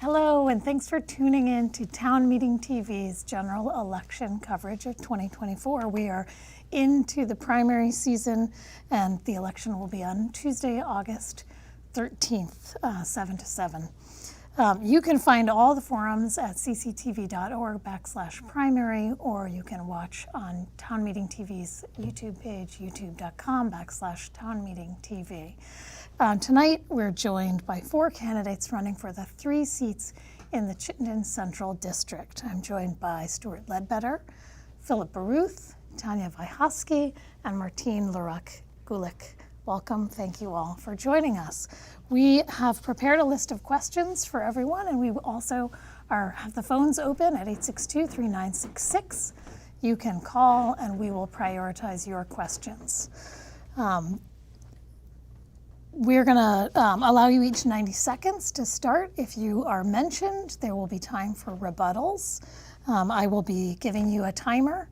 Hello, and thanks for tuning in to Town Meeting TV's general election coverage of 2024. We are into the primary season, and the election will be on Tuesday, August 13th, 7 to 7. You can find all the forums at cctv.org/primary, or you can watch on Town Meeting TV's YouTube page, youtube.com/townmeetingtv. Tonight, we're joined by 4 candidates running for the 3 seats in the Chittenden Central District. I'm joined by Stewart Ledbetter, Philip Baruth, Tanya Vyhovsky, and Martine Larocque Gulick. Welcome. Thank you all for joining us. We have prepared a list of questions for everyone, and we also have the phones open at 862-3966. You can call, and we will prioritize your questions. We're going to allow you each 90 seconds to start. If you are mentioned, there will be time for rebuttals. I will be giving you a timer,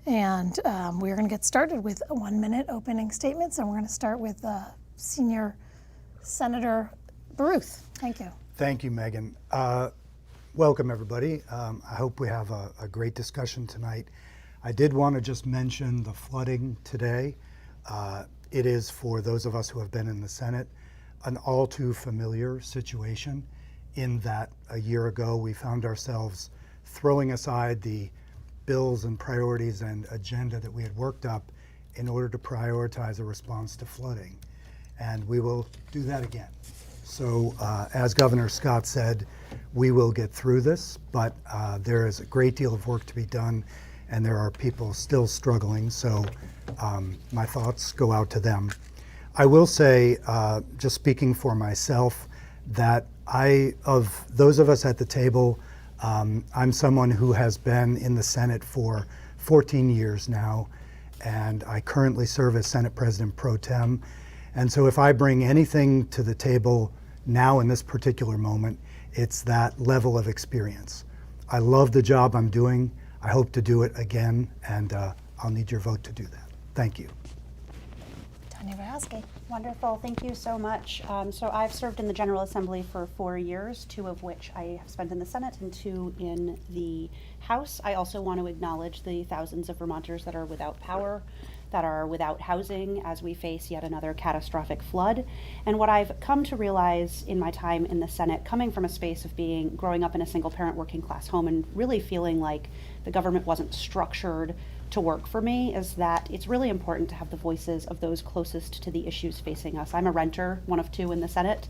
and we're going to get started with 1-minute opening statements, and we're going to start with Senior Senator Baruth. Thank you. Thank you, Meghan. Welcome, everybody. I hope we have a great discussion tonight. I did want to just mention the flooding today. It is, for those of us who have been in the Senate, an all too familiar situation in that a year ago we found ourselves throwing aside the bills and priorities and agenda that we had worked up in order to prioritize a response to flooding. And we will do that again. So as Governor Scott said, we will get through this, but there is a great deal of work to be done, and there are people still struggling, so my thoughts go out to them. I will say, just speaking for myself, that of those of us at the table, I'm someone who has been in the Senate for 14 years now, and I currently serve as Senate President Pro Tem. And so if I bring anything to the table now in this particular moment, it's that level of experience. I love the job I'm doing. I hope to do it again, and I'll need your vote to do that. Thank you. Tanya Vyhovsky. Wonderful, thank you so much. So I've served in the General Assembly for 4 years, 2 of which I have spent in the Senate and 2 in the House. I also want to acknowledge the thousands of Vermonters that are without power, that are without housing as we face yet another catastrophic flood. And what I've come to realize in my time in the Senate, coming from a space of growing up in a single parent working class home and really feeling like the government wasn't structured to work for me, is that it's really important to have the voices of those closest to the issues facing us. I'm a renter, one of 2 in the Senate,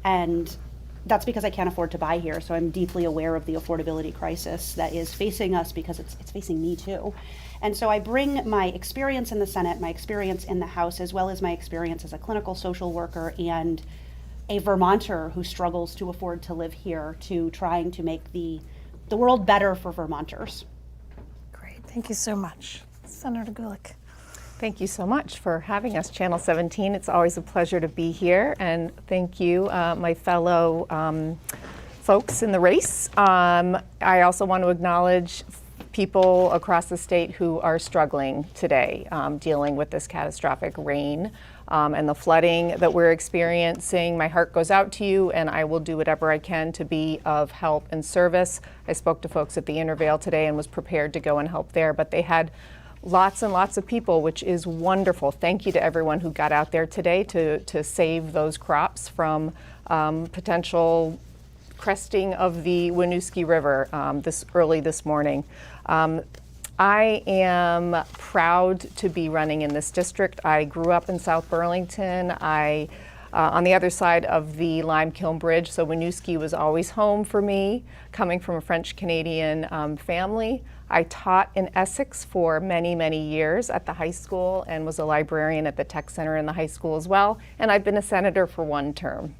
and that's because I can't afford to buy here, so I'm deeply aware of the affordability crisis that is facing us because it's facing me too. And so I bring my experience in the Senate, my experience in the House, as well as my experience as a clinical social worker and a Vermonter who struggles to afford to live here, to trying to make the world better for Vermonters. Great, thank you so much. Senator Gulick. Thank you so much for having us, Channel 17. It's always a pleasure to be here, and thank you, my fellow folks in the race. I also want to acknowledge people across the state who are struggling today, dealing with this catastrophic rain and the flooding that we're experiencing. My heart goes out to you, and I will do whatever I can to be of help and service. I spoke to folks at the Intervale today and was prepared to go and help there, but they had lots and lots of people, which is wonderful. Thank you to everyone who got out there today to save those crops from potential cresting of the Winooski River this morning. I am proud to be running in this district. I grew up in South Burlington. On the other side of the Lime Kiln Bridge, so Winooski was always home for me, coming from a French-Canadian family. I taught in Essex for many, many years at the high school and was a librarian at the tech center in the high school as well, and I've been a senator for 1 term.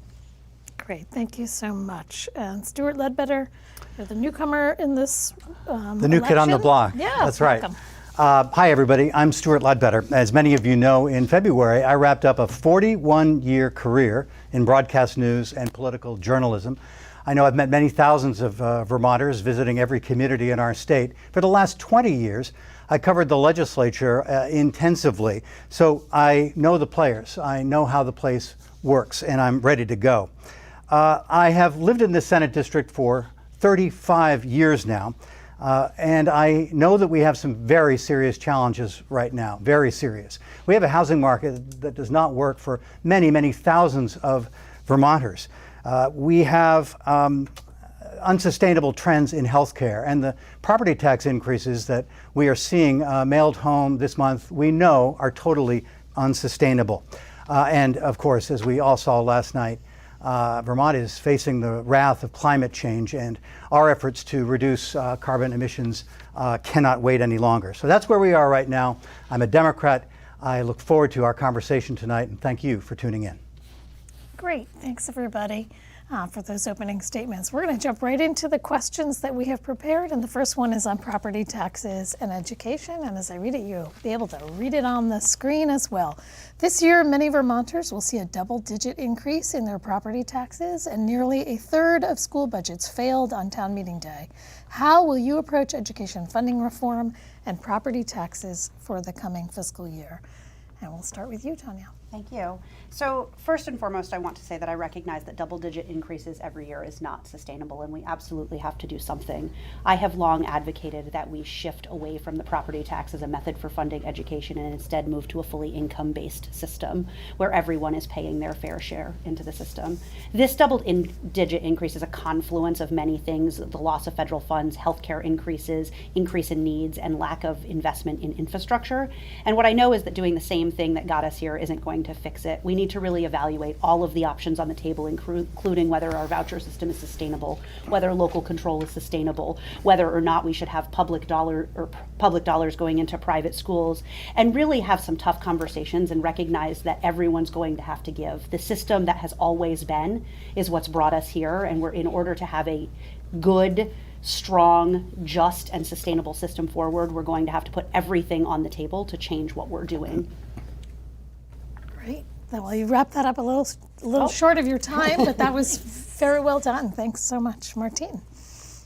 Great, thank you so much. And Stewart Ledbetter, you're the newcomer in this The new kid on the block. Yeah, that's right. welcome. Hi, everybody. I'm Stewart Ledbetter. As many of you know, in February, I wrapped up a 41-year career in broadcast news and political journalism. I know I've met many thousands of Vermonters visiting every community in our state. For the last 20 years, I covered the legislature intensively. So I know the players. I know how the place works, and I'm ready to go. I have lived in this Senate district for 35 years now, and I know that we have some very serious challenges right now, very serious. We have a housing market that does not work for many, many thousands of Vermonters. We have unsustainable trends in healthcare, and the property tax increases that we are seeing mailed home this month, we know are totally unsustainable. And of course, as we all saw last night, Vermont is facing the wrath of climate change, and our efforts to reduce carbon emissions cannot wait any longer. So that's where we are right now. I'm a Democrat. I look forward to our conversation tonight, and thank you for tuning in. Great. Thanks, everybody, for those opening statements. We're going to jump right into the questions that we have prepared. And the first one is on property taxes and education. And as I read it, you'll be able to read it on the screen as well. This year, many Vermonters will see a double-digit increase in their property taxes, and nearly a third of school budgets failed on town meeting day. How will you approach education funding reform and property taxes for the coming fiscal year? And we'll start with you, Tanya. Thank you. So first and foremost, I want to say that I recognize that double-digit increases every year is not sustainable, and we absolutely have to do something. I have long advocated that we shift away from the property tax as a method for funding education and instead move to a fully income-based system where everyone is paying their fair share into the system. This double-digit increase is a confluence of many things: the loss of federal funds, healthcare increases, increase in needs, and lack of investment in infrastructure. And what I know is that doing the same thing that got us here isn't going to fix it. We need to really evaluate all of the options on the table, including whether our voucher system is sustainable, whether local control is sustainable, whether or not we should have public dollars going into private schools, and really have some tough conversations and recognize that everyone's going to have to give. The system that has always been is what's brought us here, and in order to have a good, strong, just, and sustainable system forward, we're going to have to put everything on the table to change what we're doing. Great. Well, you wrapped that up a little short of your time, but that was very well done. Thanks so much, Martine.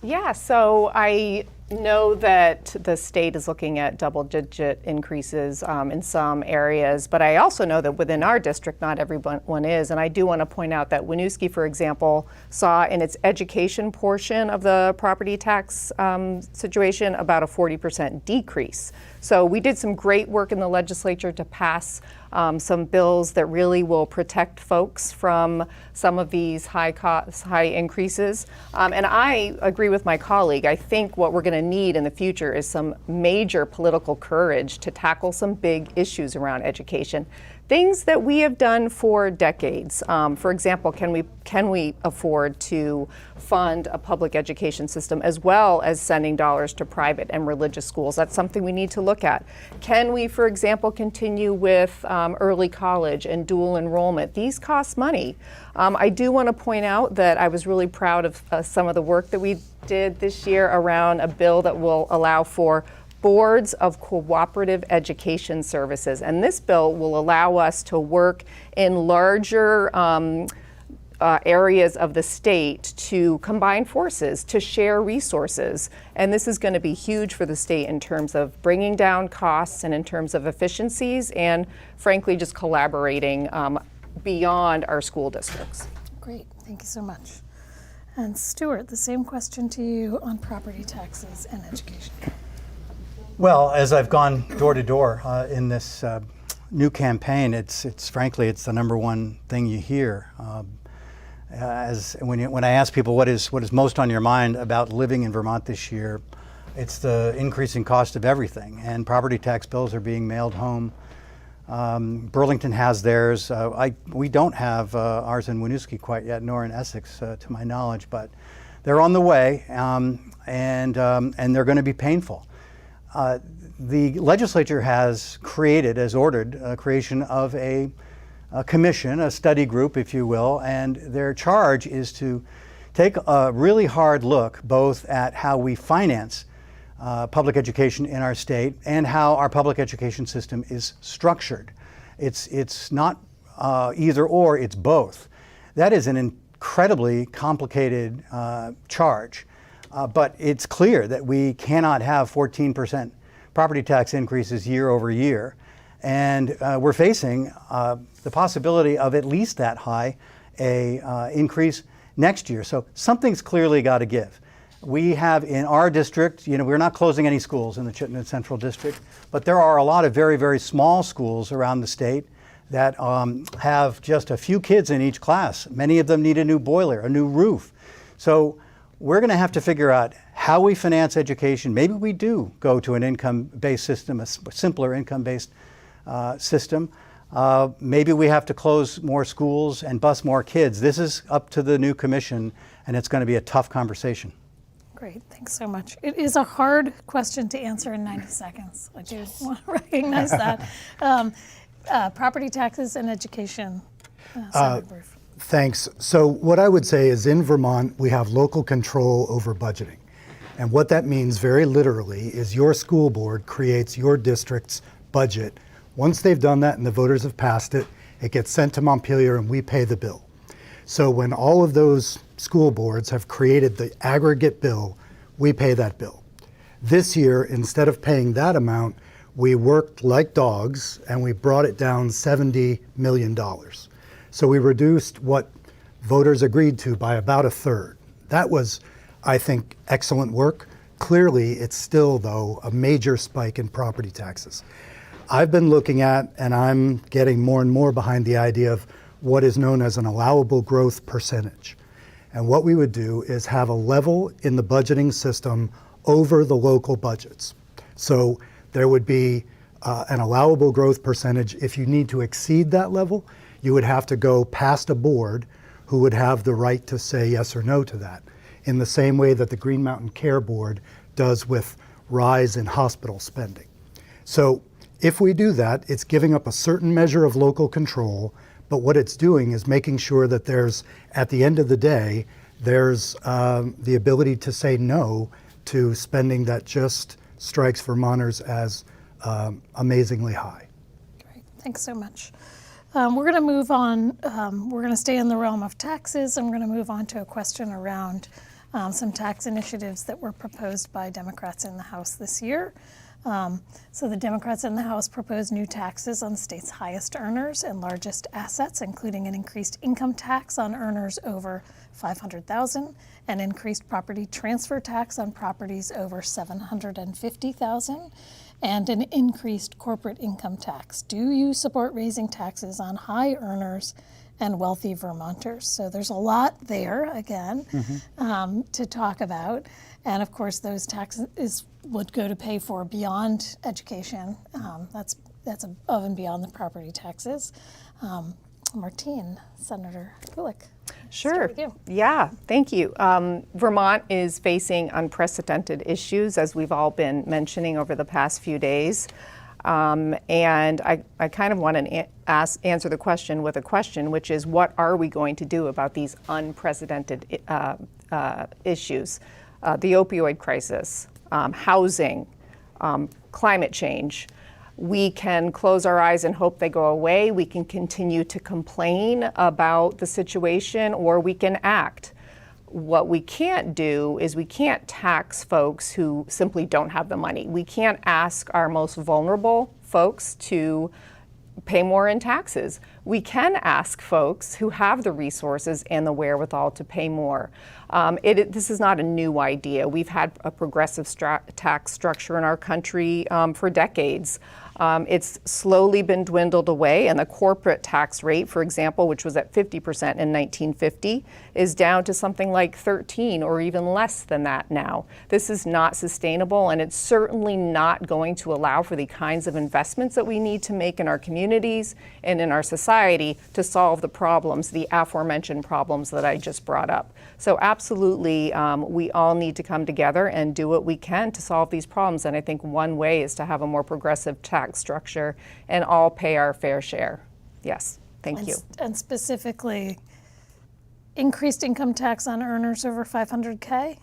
Yeah, so I know that the state is looking at double-digit increases in some areas, but I also know that within our district, not everyone is. And I do want to point out that Winooski, for example, saw in its education portion of the property tax situation about a 40% decrease. So we did some great work in the legislature to pass some bills that really will protect folks from some of these high increases. And I agree with my colleague. I think what we're going to need in the future is some major political courage to tackle some big issues around education. Things that we have done for decades. For example, can we afford to fund a public education system as well as sending dollars to private and religious schools? That's something we need to look at. Can we, for example, continue with early college and dual enrollment? These cost money. I do want to point out that I was really proud of some of the work that we did this year around a bill that will allow for boards of cooperative education services. And this bill will allow us to work in larger areas of the state to combine forces, to share resources. And this is going to be huge for the state in terms of bringing down costs and in terms of efficiencies and, frankly, just collaborating beyond our school districts. Great. Thank you so much. And Stewart, the same question to you on property taxes and education. Well, as I've gone door to door in this new campaign, it's frankly the number one thing you hear. When I ask people what is most on your mind about living in Vermont this year, it's the increasing cost of everything, and property tax bills are being mailed home. Burlington has theirs. We don't have ours in Winooski quite yet, nor in Essex, to my knowledge, but they're on the way, and they're going to be painful. The legislature has ordered creation of a commission, a study group, if you will, and their charge is to take a really hard look both at how we finance public education in our state and how our public education system is structured. It's not either or, it's both. That is an incredibly complicated charge. But it's clear that we cannot have 14% property tax increases year over year. And we're facing the possibility of at least that high a increase next year. So something's clearly got to give. We have in our district, we're not closing any schools in the Chittenden Central District, but there are a lot of very, very small schools around the state that have just a few kids in each class. Many of them need a new boiler, a new roof. So we're going to have to figure out how we finance education. Maybe we do go to an income-based system, a simpler income-based system. Maybe we have to close more schools and bus more kids. This is up to the new commission, and it's going to be a tough conversation. Great, thanks so much. It is a hard question to answer in 90 seconds. I do want to recognize that. Property taxes and education. Senator Baruth. Thanks. So what I would say is in Vermont, we have local control over budgeting. And what that means very literally is your school board creates your district's budget. Once they've done that and the voters have passed it, it gets sent to Montpelier and we pay the bill. So when all of those school boards have created the aggregate bill, we pay that bill. This year, instead of paying that amount, we worked like dogs and we brought it down $70 million. So we reduced what voters agreed to by about a third. That was, I think, excellent work. Clearly, it's still, though, a major spike in property taxes. I've been looking at, and I'm getting more and more behind the idea of what is known as an allowable growth percentage. And what we would do is have a level in the budgeting system over the local budgets. So there would be an allowable growth percentage. If you need to exceed that level, you would have to go past a board who would have the right to say yes or no to that, in the same way that the Green Mountain Care Board does with rise in hospital spending. So if we do that, it's giving up a certain measure of local control, but what it's doing is making sure that there's, at the end of the day, there's the ability to say no to spending that just strikes Vermonters as amazingly high. Great, thanks so much. We're going to move on. We're going to stay in the realm of taxes, and we're going to move on to a question around some tax initiatives that were proposed by Democrats in the House this year. So the Democrats in the House proposed new taxes on the state's highest earners and largest assets, including an increased income tax on earners over $500,000, an increased property transfer tax on properties over $750,000, and an increased corporate income tax. Do you support raising taxes on high earners and wealthy Vermonters? So there's a lot there, again, to talk about. And of course, those taxes would go to pay for beyond education. That's above and beyond the property taxes. Martine, Senator Gulick. Sure. Start with you. Yeah, thank you. Vermont is facing unprecedented issues, as we've all been mentioning over the past few days. And I kind of want to answer the question with a question, which is, what are we going to do about these unprecedented issues? The opioid crisis, housing, climate change. We can close our eyes and hope they go away. We can continue to complain about the situation, or we can act. What we can't do is we can't tax folks who simply don't have the money. We can't ask our most vulnerable folks to pay more in taxes. We can ask folks who have the resources and the wherewithal to pay more. This is not a new idea. We've had a progressive tax structure in our country for decades. It's slowly been dwindled away, and the corporate tax rate, for example, which was at 50% in 1950, is down to something like 13 or even less than that now. This is not sustainable, and it's certainly not going to allow for the kinds of investments that we need to make in our communities and in our society to solve the problems, the aforementioned problems that I just brought up. So absolutely, we all need to come together and do what we can to solve these problems, and I think one way is to have a more progressive tax structure and all pay our fair share. Yes, thank you. And specifically, increased income tax on earners over 500K?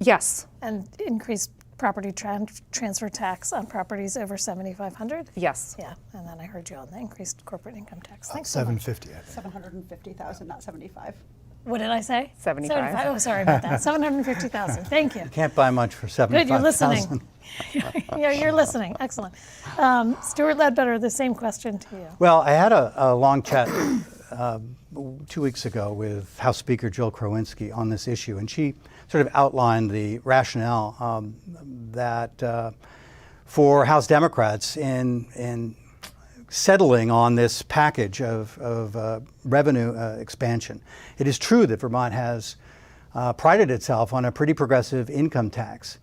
Yes. And increased property transfer tax on properties over 7,500? Yes. Yeah, and then I heard you on the increased corporate income tax. Thanks so much. 750, I think. 750,000, not 75. What did I say? 75. Oh, sorry about that. 750,000. Thank you. Can't buy much for $75,000. Good, you're listening. Yeah, you're listening. Excellent. Stewart Ledbetter, the same question to you. Well, I had a long chat 2 weeks ago with House Speaker Jill Krowinski on this issue, and she sort of outlined the rationale that for House Democrats in settling on this package of revenue expansion. It is true that Vermont has prided itself on a pretty progressive income tax.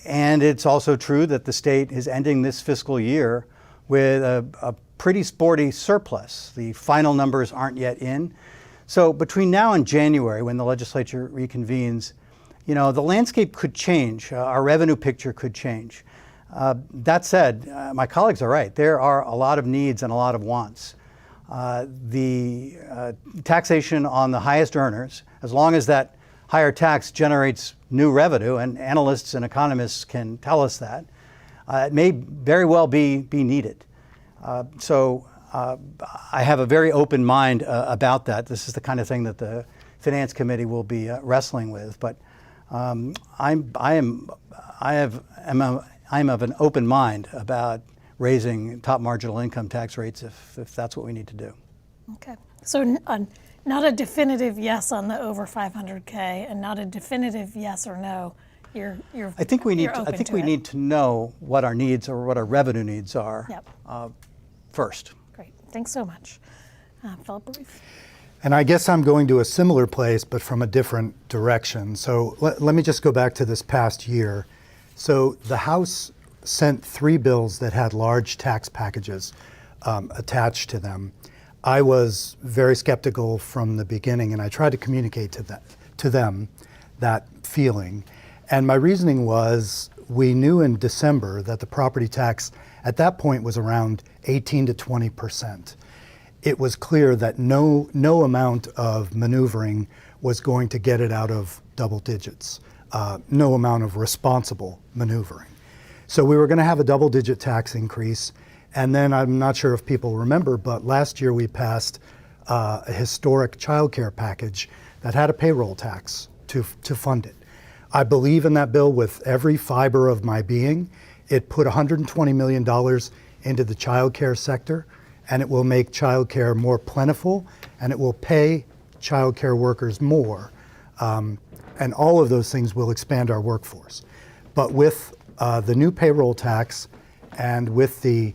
And it's also true that the state is ending this fiscal year with a pretty sporty surplus. The final numbers aren't yet in. So between now and January, when the legislature reconvenes, you know, the landscape could change. Our revenue picture could change. That said, my colleagues are right. There are a lot of needs and a lot of wants. The taxation on the highest earners, as long as that higher tax generates new revenue, and analysts and economists can tell us that, it may very well be needed. So I have a very open mind about that. This is the kind of thing that the Finance Committee will be wrestling with. But I'm of an open mind about raising top marginal income tax rates if that's what we need to do. Okay. So not a definitive yes on the over 500K, and not a definitive yes or no. I think we need to know what our needs or what our revenue needs are. Yep. First. Great. Thanks so much. Philip Baruth. And I guess I'm going to a similar place, but from a different direction. So let me just go back to this past year. So the House sent 3 bills that had large tax packages attached to them. I was very skeptical from the beginning, and I tried to communicate to them that feeling. And my reasoning was, we knew in December that the property tax at that point was around 18 to 20%. It was clear that no amount of maneuvering was going to get it out of double digits. No amount of responsible maneuvering. So we were going to have a double-digit tax increase. And then I'm not sure if people remember, but last year we passed a historic child care package that had a payroll tax to fund it. I believe in that bill with every fiber of my being. It put $120 million into the child care sector, and it will make child care more plentiful, and it will pay child care workers more. And all of those things will expand our workforce. But with the new payroll tax and with the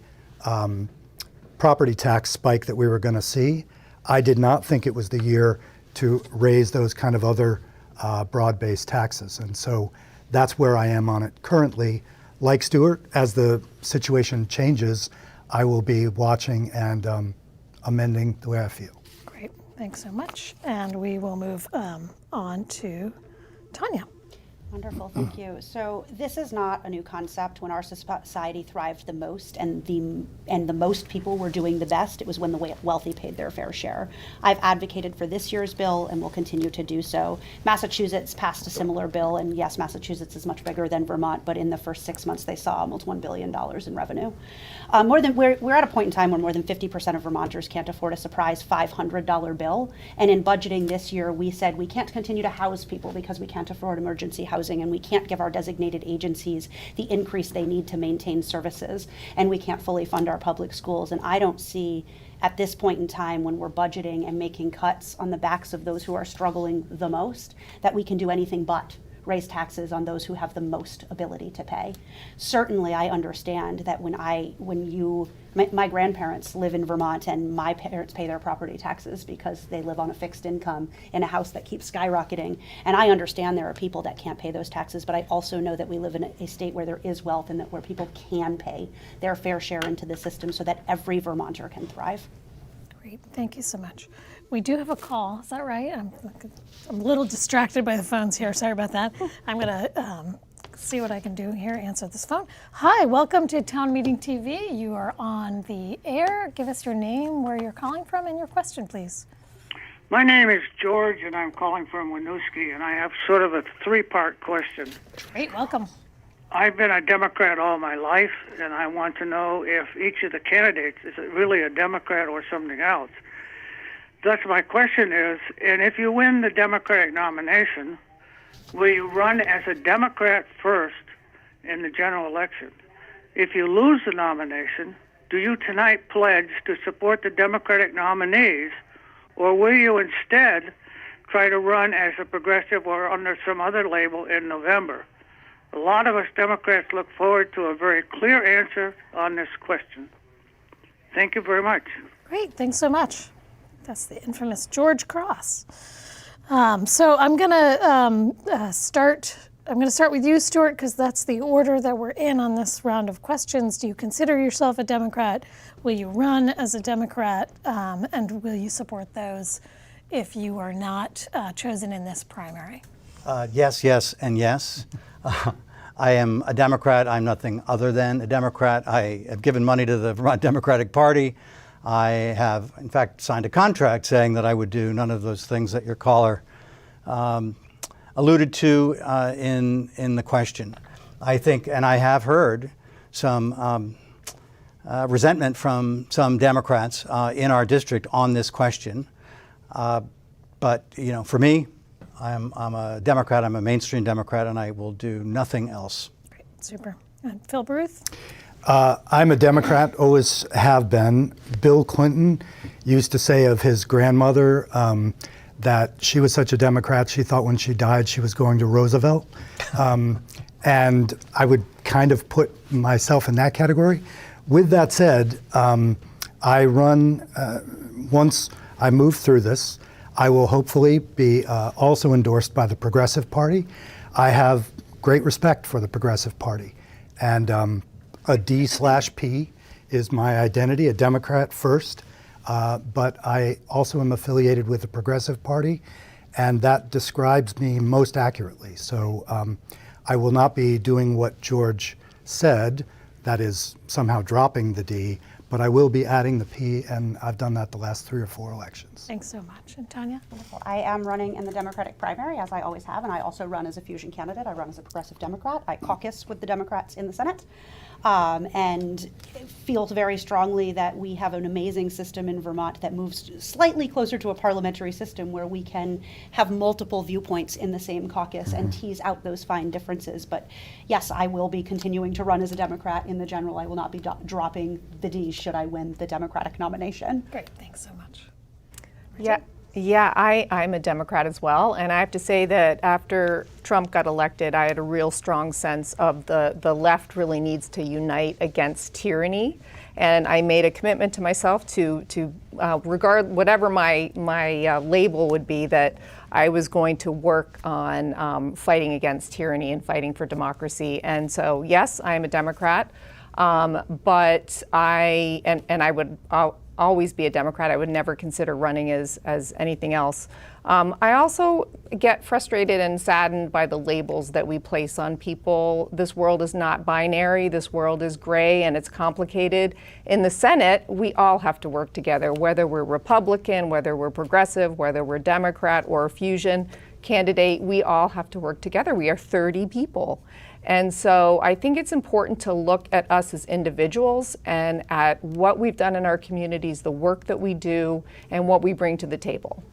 property tax spike that we were going to see, I did not think it was the year to raise those kind of other broad-based taxes. And so that's where I am on it currently. Like Stewart, as the situation changes, I will be watching and amending the way I feel. Great. Thanks so much. And we will move on to Tanya. Wonderful, thank you. So this is not a new concept. When our society thrived the most and the most people were doing the best, it was when the wealthy paid their fair share. I've advocated for this year's bill and will continue to do so. Massachusetts passed a similar bill, and yes, Massachusetts is much bigger than Vermont, but in the first 6 months they saw almost $1 billion in revenue. We're at a point in time where more than 50% of Vermonters can't afford a surprise $500 bill, and in budgeting this year we said we can't continue to house people because we can't afford emergency housing, and we can't give our designated agencies the increase they need to maintain services, and we can't fully fund our public schools. And I don't see at this point in time, when we're budgeting and making cuts on the backs of those who are struggling the most, that we can do anything but raise taxes on those who have the most ability to pay. Certainly, I understand that my grandparents live in Vermont, and my parents pay their property taxes because they live on a fixed income in a house that keeps skyrocketing. And I understand there are people that can't pay those taxes, but I also know that we live in a state where there is wealth and where people can pay their fair share into the system so that every Vermonter can thrive. Great, thank you so much. We do have a call, is that right? I'm a little distracted by the phones here, sorry about that. I'm gonna see what I can do here, answer this phone. Hi, welcome to Town Meeting TV. You are on the air. Give us your name, where you're calling from, and your question, please. My name is George, and I'm calling from Winooski, and I have sort of a 3-part question. Great, welcome. I've been a Democrat all my life, and I want to know if each of the candidates is really a Democrat or something else. Thus, my question is, and if you win the Democratic nomination, will you run as a Democrat first in the general election? If you lose the nomination, do you tonight pledge to support the Democratic nominees, or will you instead try to run as a progressive or under some other label in November? A lot of us Democrats look forward to a very clear answer on this question. Thank you very much. Great, thanks so much. That's the infamous George Cross. So I'm gonna start with you, Stewart, because that's the order that we're in on this round of questions. Do you consider yourself a Democrat? Will you run as a Democrat? And will you support those if you are not chosen in this primary? Yes, yes, and yes. I am a Democrat. I'm nothing other than a Democrat. I have given money to the Vermont Democratic Party. I have, in fact, signed a contract saying that I would do none of those things that your caller alluded to in the question. I think, and I have heard some resentment from some Democrats in our district on this question. But you know, for me, I'm a Democrat. I'm a mainstream Democrat, and I will do nothing else. Great, super. And Phil Baruth? I'm a Democrat, always have been. Bill Clinton used to say of his grandmother that she was such a Democrat, she thought when she died she was going to Roosevelt. And I would kind of put myself in that category. With that said, I run, once I move through this, I will hopefully be also endorsed by the Progressive Party. I have great respect for the Progressive Party. And a D/P is my identity, a Democrat first. But I also am affiliated with the Progressive Party, and that describes me most accurately. So I will not be doing what George said, that is somehow dropping the D, but I will be adding the P, and I've done that the last 3 or 4 elections. Thanks so much. And Tanya? I am running in the Democratic primary, as I always have, and I also run as a fusion candidate. I run as a progressive Democrat. I caucus with the Democrats in the Senate, and feel very strongly that we have an amazing system in Vermont that moves slightly closer to a parliamentary system where we can have multiple viewpoints in the same caucus and tease out those fine differences. But yes, I will be continuing to run as a Democrat in the general. I will not be dropping the D should I win the Democratic nomination. Great, thanks so much. Yeah, I'm a Democrat as well, and I have to say that after Trump got elected, I had a real strong sense of the left really needs to unite against tyranny, and I made a commitment to myself to regard whatever my label would be, that I was going to work on fighting against tyranny and fighting for democracy. And so yes, I am a Democrat, but I would always be a Democrat. I would never consider running as anything else. I also get frustrated and saddened by the labels that we place on people. This world is not binary. This world is gray, and it's complicated. In the Senate, we all have to work together, whether we're Republican, whether we're progressive, whether we're Democrat or a fusion candidate. We all have to work together. We are 30 people. And so I think it's important to look at us as individuals and at what we've done in our communities, the work that we do, and what we bring to the table.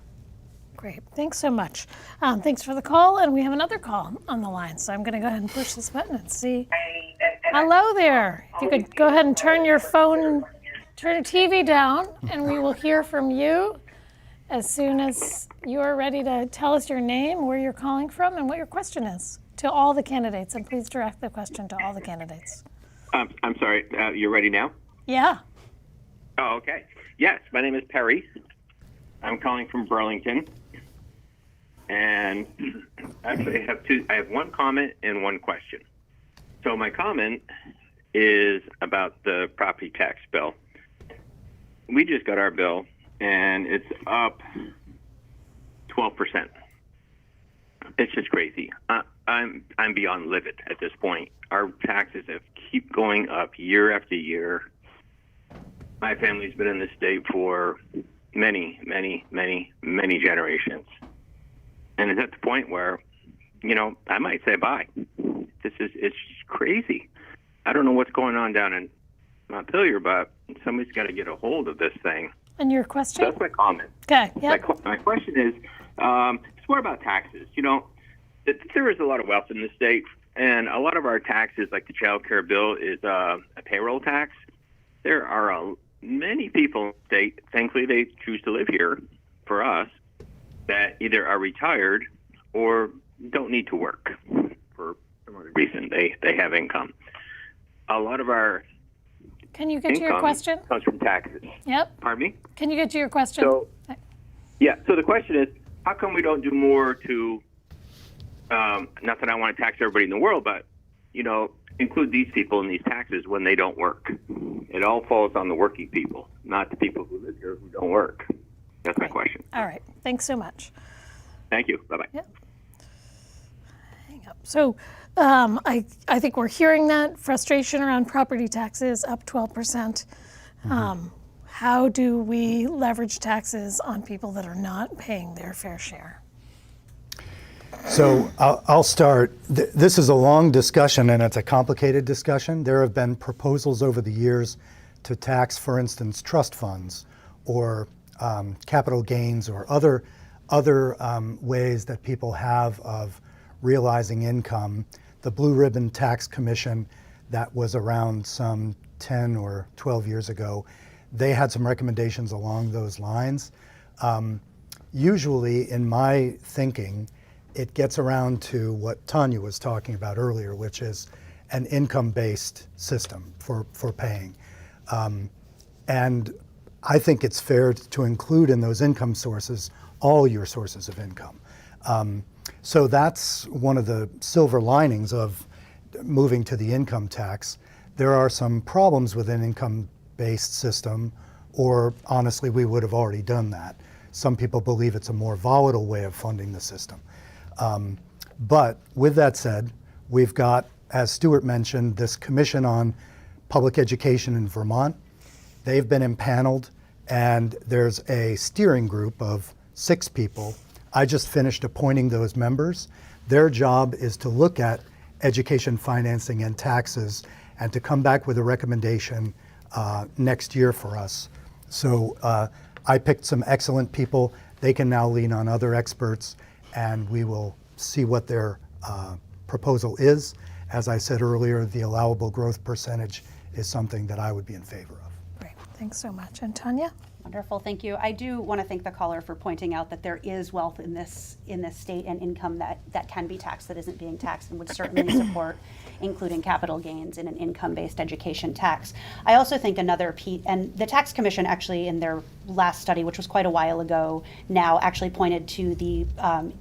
Great, thanks so much. Thanks for the call, and we have another call on the line, so I'm going to go ahead and push this button and see. Hello there. If you could go ahead and turn your TV down, and we will hear from you as soon as you are ready to tell us your name, where you're calling from, and what your question is to all the candidates. And please direct the question to all the candidates. I'm sorry, you're ready now? Yeah. Oh, okay. Yes, my name is Perry. I'm calling from Burlington. And actually I have one comment and one question. So my comment is about the property tax bill. We just got our bill, and it's up 12%. It's just crazy. I'm beyond livid at this point. Our taxes keep going up year after year. My family's been in this state for many, many, many, many generations. And it's at the point where, I might say bye. It's just crazy. I don't know what's going on down in Montpelier, but somebody's got to get a hold of this thing. And your question? So that's my comment. Okay, yeah. My question is, it's more about taxes. There is a lot of wealth in the state, and a lot of our taxes, like the child care bill, is a payroll tax. there are many people in the state, thankfully they choose to live here for us, that either are retired or don't need to work for some other reason. They have income. A lot of our Can you get to your income question? comes from taxes. Yep. Pardon me? Can you get to your question? So, yeah. So the question is, how come we don't do more to? Not that I want to tax everybody in the world, but include these people in these taxes when they don't work. It all falls on the working people, not the people who live here who don't work. That's my question. All right. Thanks so much. Thank you. Bye bye. Yep. Hang up. So I think we're hearing that frustration around property taxes up 12%. How do we leverage taxes on people that are not paying their fair share? So I'll start. This is a long discussion and it's a complicated discussion. There have been proposals over the years to tax, for instance, trust funds or capital gains or other ways that people have of realizing income. The Blue Ribbon Tax Commission that was around some 10 or 12 years ago, they had some recommendations along those lines. Usually in my thinking, it gets around to what Tanya was talking about earlier, which is an income-based system for paying. And I think it's fair to include in those income sources all your sources of income. So that's one of the silver linings of moving to the income tax. There are some problems with an income-based system, or honestly, we would have already done that. Some people believe it's a more volatile way of funding the system. But with that said, we've got, as Stewart mentioned, this Commission on Public Education in Vermont. They've been impaneled, and there's a steering group of 6 people. I just finished appointing those members. Their job is to look at education financing and taxes and to come back with a recommendation next year for us. So I picked some excellent people. They can now lean on other experts, and we will see what their proposal is. As I said earlier, the allowable growth percentage is something that I would be in favor of. Great. Thanks so much. And Tanya? Wonderful, thank you. I do want to thank the caller for pointing out that there is wealth in this state and income that can be taxed that isn't being taxed, and would certainly support including capital gains in an income-based education tax. I also think another piece, and the Tax Commission actually in their last study, which was quite a while ago now, actually pointed to the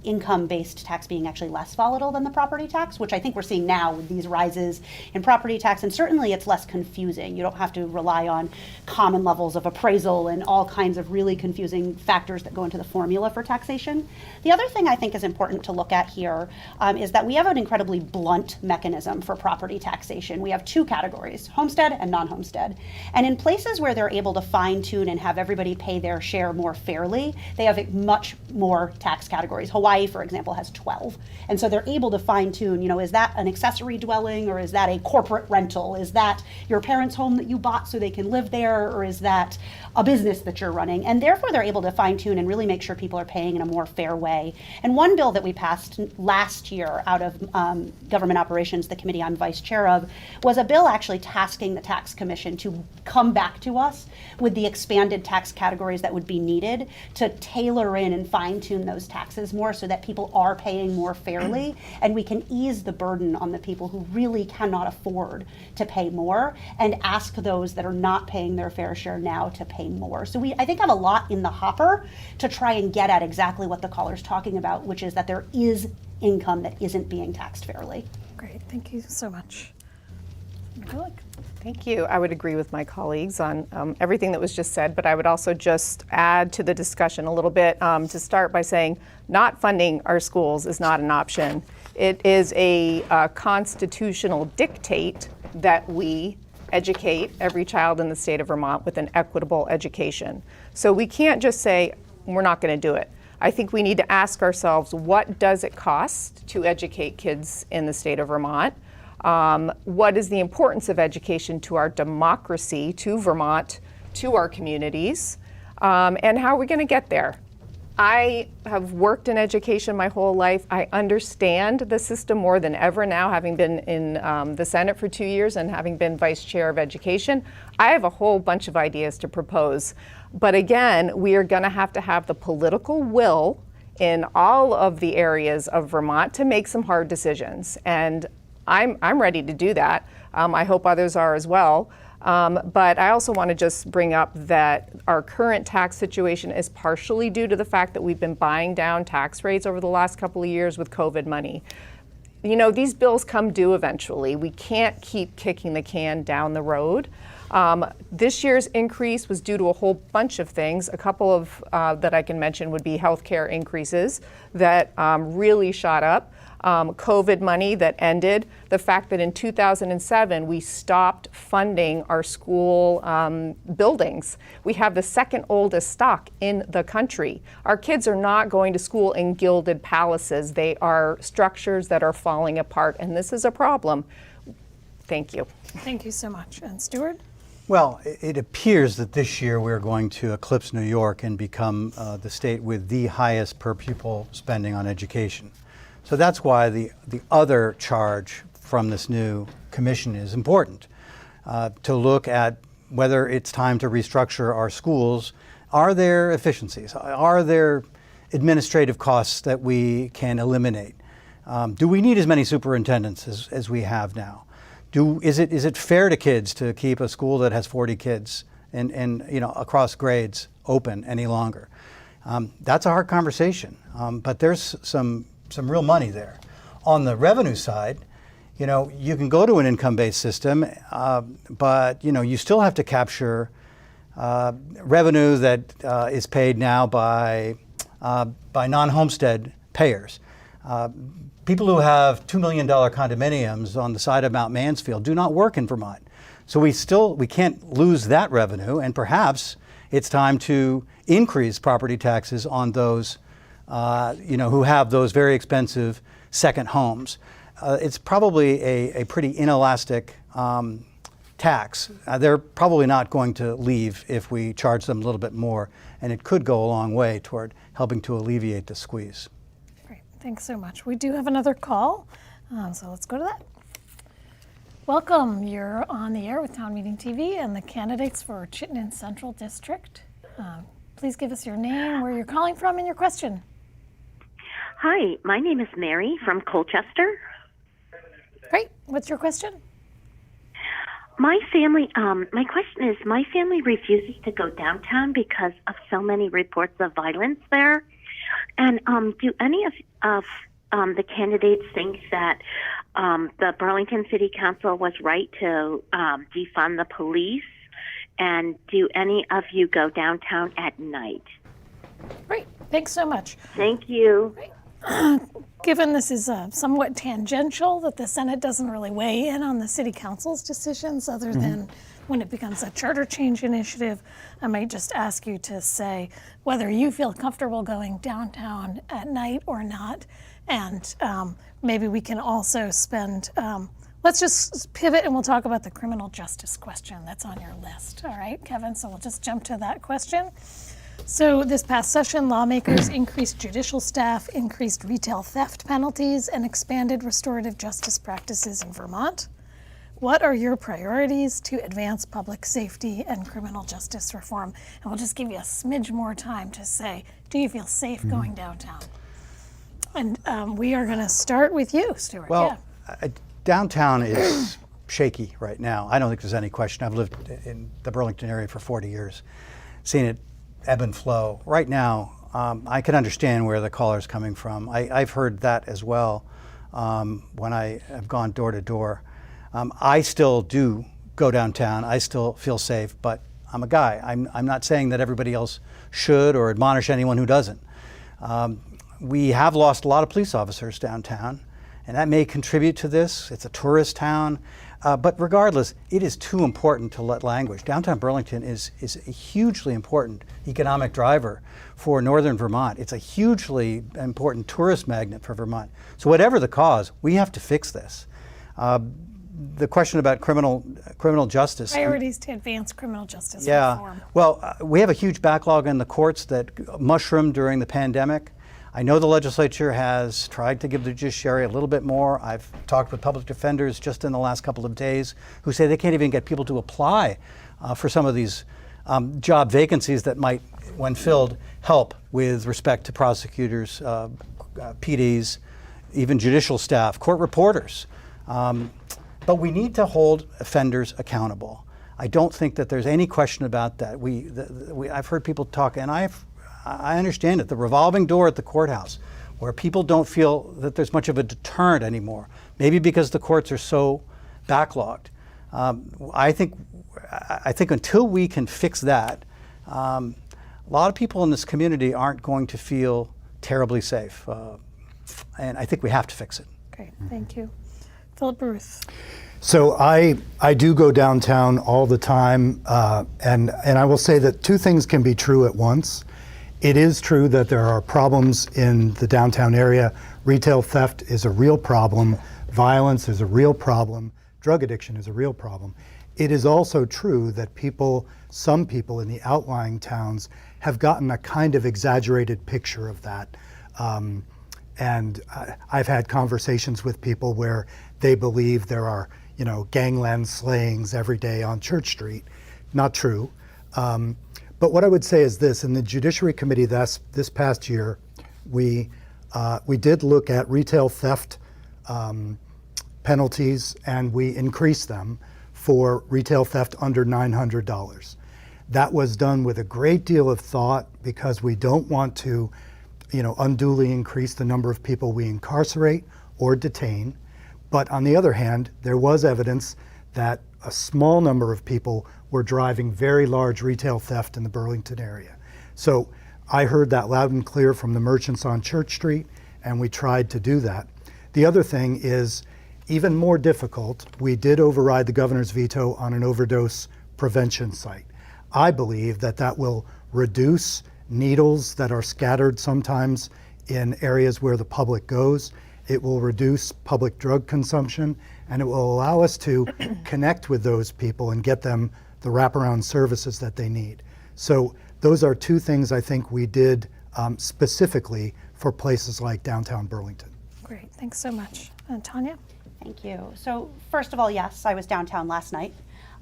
income-based tax being actually less volatile than the property tax, which I think we're seeing now with these rises in property tax, and certainly it's less confusing. You don't have to rely on common levels of appraisal and all kinds of really confusing factors that go into the formula for taxation. The other thing I think is important to look at here is that we have an incredibly blunt mechanism for property taxation. We have 2 categories, homestead and non-homestead. And in places where they're able to fine-tune and have everybody pay their share more fairly, they have much more tax categories. Hawaii, for example, has 12. And so they're able to fine-tune, is that an accessory dwelling, or is that a corporate rental? Is that your parents' home that you bought so they can live there, or is that a business that you're running? And therefore they're able to fine-tune and really make sure people are paying in a more fair way. And one bill that we passed last year out of Government Operations, the committee I'm vice chair of, was a bill actually tasking the Tax Commission to come back to us with the expanded tax categories that would be needed to tailor in and fine-tune those taxes more so that people are paying more fairly, and we can ease the burden on the people who really cannot afford to pay more, and ask those that are not paying their fair share now to pay more. So I think have a lot in the hopper to try and get at exactly what the caller's talking about, which is that there is income that isn't being taxed fairly. Great. Thank you so much. Gulick? Thank you. I would agree with my colleagues on everything that was just said, but I would also just add to the discussion a little bit to start by saying not funding our schools is not an option. It is a constitutional dictate that we educate every child in the state of Vermont with an equitable education. So we can't just say, we're not going to do it. I think we need to ask ourselves, what does it cost to educate kids in the state of Vermont? What is the importance of education to our democracy, to Vermont, to our communities? And how are we going to get there? I have worked in education my whole life. I understand the system more than ever now, having been in the Senate for 2 years and having been vice chair of education. I have a whole bunch of ideas to propose. But again, we are going to have the political will in all of the areas of Vermont to make some hard decisions. And I'm ready to do that. I hope others are as well. But I also want to just bring up that our current tax situation is partially due to the fact that we've been buying down tax rates over the last couple of years with COVID money. You know, these bills come due eventually. We can't keep kicking the can down the road. This year's increase was due to a whole bunch of things. A couple of that I can mention would be healthcare increases that really shot up. COVID money that ended, the fact that in 2007 we stopped funding our school buildings. We have the second oldest stock in the country. Our kids are not going to school in gilded palaces. They are structures that are falling apart, and this is a problem. Thank you. Thank you so much. And Stewart? Well, it appears that this year we're going to eclipse New York and become the state with the highest per pupil spending on education. So that's why the other charge from this new commission is important, to look at whether it's time to restructure our schools. Are there efficiencies? Are there administrative costs that we can eliminate? Do we need as many superintendents as we have now? Is it fair to kids to keep a school that has 40 kids and you know, across grades open any longer? That's a hard conversation, but there's some real money there. On the revenue side, you know, you can go to an income-based system, but you know, you still have to capture revenue that is paid now by non-homestead payers. People who have $2 million condominiums on the side of Mount Mansfield do not work in Vermont. So we can't lose that revenue, and perhaps it's time to increase property taxes on those you know, who have those very expensive second homes. It's probably a pretty inelastic tax. They're probably not going to leave if we charge them a little bit more, and it could go a long way toward helping to alleviate the squeeze. Great. Thanks so much. We do have another call, so let's go to that. Welcome. You're on the air with Town Meeting TV and the candidates for Chittenden Central District. Please give us your name, where you're calling from, and your question. Hi, my name is Mary from Colchester. Great. What's your question? My question is, my family refuses to go downtown because of so many reports of violence there. And do any of the candidates think that the Burlington City Council was right to defund the police? And do any of you go downtown at night? Great. Thanks so much. Thank you. Great. Given this is somewhat tangential, that the Senate doesn't really weigh in on the City Council's decisions other than when it becomes a charter change initiative, I might just ask you to say whether you feel comfortable going downtown at night or not. And maybe we can also spend, let's just pivot and we'll talk about the criminal justice question that's on your list. All right, Kevin, so we'll just jump to that question. So this past session, lawmakers increased judicial staff, increased retail theft penalties, and expanded restorative justice practices in Vermont. What are your priorities to advance public safety and criminal justice reform? And we'll just give you a smidge more time to say, do you feel safe going downtown? And we are going to start with you, Stewart. Well, downtown is shaky right now. I don't think there's any question. I've lived in the Burlington area for 40 years, seen it ebb and flow. Right now, I can understand where the caller's coming from. I've heard that as well when I have gone door to door. I still do go downtown. I still feel safe, but I'm a guy. I'm not saying that everybody else should or admonish anyone who doesn't. We have lost a lot of police officers downtown, and that may contribute to this. It's a tourist town. But regardless, it is too important to let language. Downtown Burlington is a hugely important economic driver for northern Vermont. It's a hugely important tourist magnet for Vermont. So whatever the cause, we have to fix this. the question about criminal justice. Priorities to advance criminal justice Yeah. reform. Well, we have a huge backlog in the courts that mushroomed during the pandemic. I know the legislature has tried to give the judiciary a little bit more. I've talked with public defenders just in the last couple of days who say they can't even get people to apply for some of these job vacancies that might, when filled, help with respect to prosecutors, PDs, even judicial staff, court reporters. But we need to hold offenders accountable. I don't think that there's any question about that. I've heard people talk, and I understand it, the revolving door at the courthouse, where people don't feel that there's much of a deterrent anymore, maybe because the courts are so backlogged. I think until we can fix that, a lot of people in this community aren't going to feel terribly safe. And I think we have to fix it. Great, thank you. Philip Baruth. So I do go downtown all the time, and I will say that two things can be true at once. It is true that there are problems in the downtown area. Retail theft is a real problem. Violence is a real problem. Drug addiction is a real problem. It is also true that some people in the outlying towns have gotten a kind of exaggerated picture of that. And I've had conversations with people where they believe there are, gangland slayings every day on Church Street. Not true. But what I would say is this: in the Judiciary Committee this past year, we did look at retail theft penalties, and we increased them for retail theft under $900. That was done with a great deal of thought because we don't want to, unduly increase the number of people we incarcerate or detain. But on the other hand, there was evidence that a small number of people were driving very large retail theft in the Burlington area. So I heard that loud and clear from the merchants on Church Street, and we tried to do that. The other thing is even more difficult. We did override the governor's veto on an overdose prevention site. I believe that will reduce needles that are scattered sometimes in areas where the public goes. It will reduce public drug consumption, and it will allow us to connect with those people and get them the wraparound services that they need. So those are two things I think we did specifically for places like downtown Burlington. Great, thanks so much. Tanya? Thank you. So first of all, yes, I was downtown last night,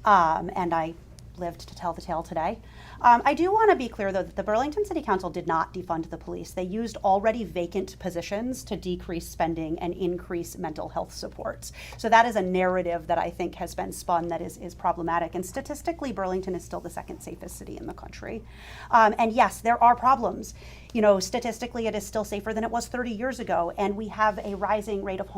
and I lived to tell the tale today. I do want to be clear, though, that the Burlington City Council did not defund the police. They used already vacant positions to decrease spending and increase mental health supports. So that is a narrative that I think has been spun that is problematic. And statistically, Burlington is still the second safest city in the country. And yes, there are problems. Statistically, it is still safer than it was 30 years ago. And we have a rising rate of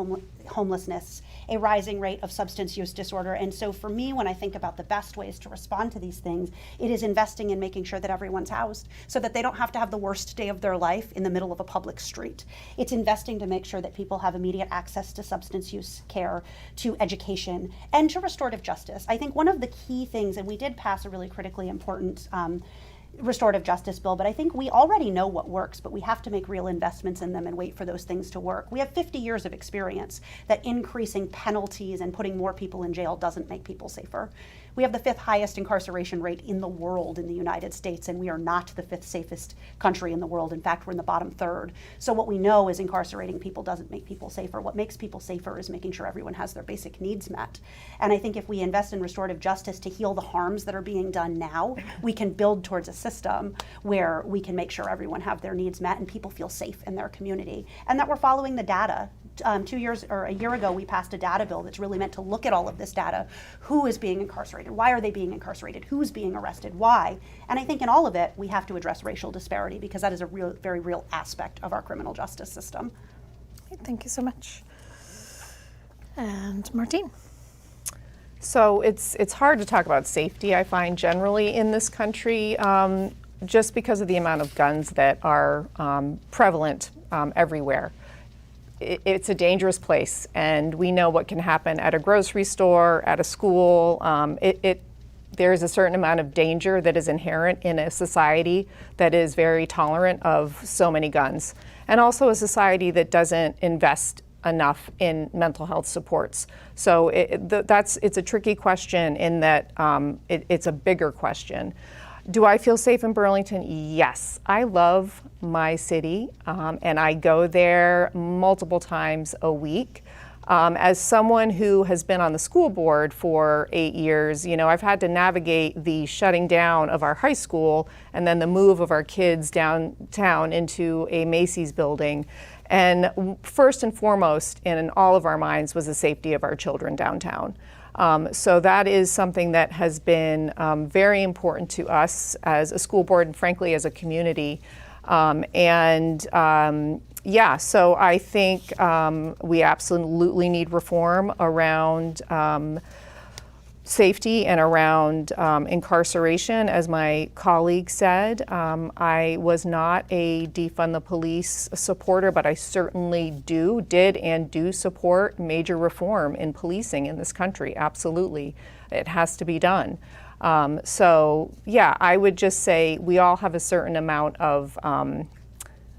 homelessness, a rising rate of substance use disorder. And so for me, when I think about the best ways to respond to these things, it is investing in making sure that everyone's housed so that they don't have to have the worst day of their life in the middle of a public street. It's investing to make sure that people have immediate access to substance use care, to education, and to restorative justice. I think one of the key things, and we did pass a really critically important restorative justice bill, but I think we already know what works, but we have to make real investments in them and wait for those things to work. We have 50 years of experience that increasing penalties and putting more people in jail doesn't make people safer. We have the 5th highest incarceration rate in the world in the United States, and we are not the 5th safest country in the world. In fact, we're in the bottom 3rd. So what we know is incarcerating people doesn't make people safer. What makes people safer is making sure everyone has their basic needs met. And I think if we invest in restorative justice to heal the harms that are being done now, we can build towards a system where we can make sure everyone have their needs met and people feel safe in their community, and that we're following the data. 2 years or a year ago, we passed a data bill that's really meant to look at all of this data. Who is being incarcerated? Why are they being incarcerated? Who's being arrested? Why? And I think in all of it, we have to address racial disparity because that is a very real aspect of our criminal justice system. Thank you so much. And Martine? So it's hard to talk about safety, I find, generally in this country, just because of the amount of guns that are prevalent everywhere. It's a dangerous place, and we know what can happen at a grocery store, at a school. There's a certain amount of danger that is inherent in a society that is very tolerant of so many guns, and also a society that doesn't invest enough in mental health supports. So it's a tricky question in that it's a bigger question. Do I feel safe in Burlington? Yes. I love my city, and I go there multiple times a week. As someone who has been on the school board for 8 years, I've had to navigate the shutting down of our high school and then the move of our kids downtown into a Macy's building. And first and foremost in all of our minds was the safety of our children downtown. So that is something that has been very important to us as a school board and frankly as a community. Yeah, so I think we absolutely need reform around safety and around incarceration. As my colleague said, I was not a defund the police supporter, but I certainly did and do support major reform in policing in this country. Absolutely. It has to be done. So yeah, I would just say we all have a certain amount of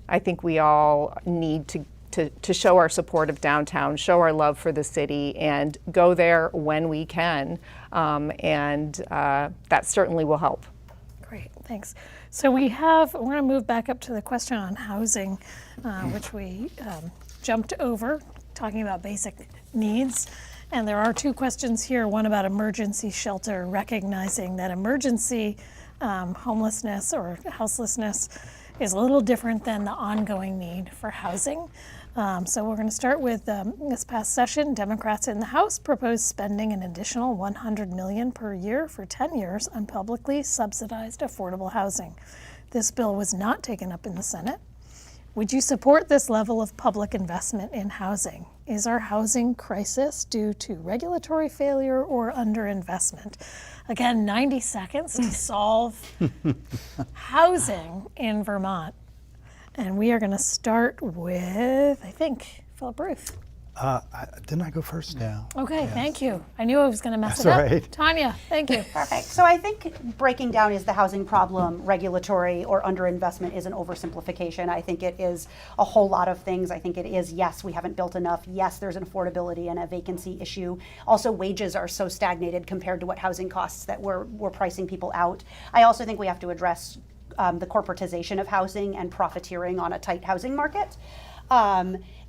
I think we all need to show our support of downtown, show our love for the city, and go there when we can. That certainly will help. Great, thanks. So we're going to move back up to the question on housing, which we jumped over, talking about basic needs. And there are two questions here, one about emergency shelter, recognizing that emergency homelessness or houselessness is a little different than the ongoing need for housing. So we're going to start with this past session, Democrats in the House proposed spending an additional $100 million per year for 10 years on publicly subsidized affordable housing. This bill was not taken up in the Senate. Would you support this level of public investment in housing? Is our housing crisis due to regulatory failure or underinvestment? Again, 90 seconds to solve housing in Vermont. And we are going to start with, I think, Philip Baruth. Didn't I go first? Yeah. Okay, Thank you. I knew I was going to mess That's it up. all right. Tanya, thank you. Perfect. So I think breaking down is the housing problem regulatory or underinvestment is an oversimplification. I think it is a whole lot of things. I think it is, yes, we haven't built enough. Yes, there's an affordability and a vacancy issue. Also, wages are so stagnated compared to what housing costs that we're pricing people out. I also think we have to address the corporatization of housing and profiteering on a tight housing market.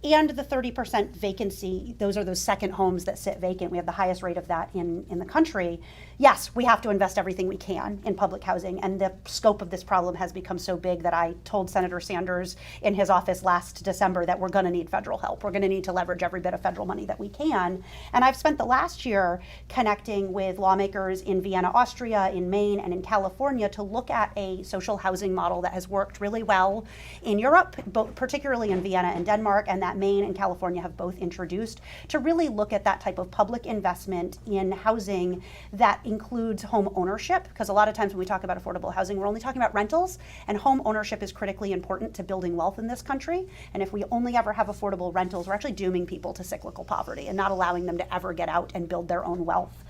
And the 30% vacancy, those are those second homes that sit vacant. We have the highest rate of that in the country. Yes, we have to invest everything we can in public housing, and the scope of this problem has become so big that I told Senator Sanders in his office last December that we're going to need federal help. We're going to need to leverage every bit of federal money that we can. And I've spent the last year connecting with lawmakers in Vienna, Austria, in Maine, and in California to look at a social housing model that has worked really well in Europe, particularly in Vienna and Denmark, and that Maine and California have both introduced, to really look at that type of public investment in housing that includes home ownership, because a lot of times when we talk about affordable housing, we're only talking about rentals, and home ownership is critically important to building wealth in this country. And if we only ever have affordable rentals, we're actually dooming people to cyclical poverty and not allowing them to ever get out and build their own wealth.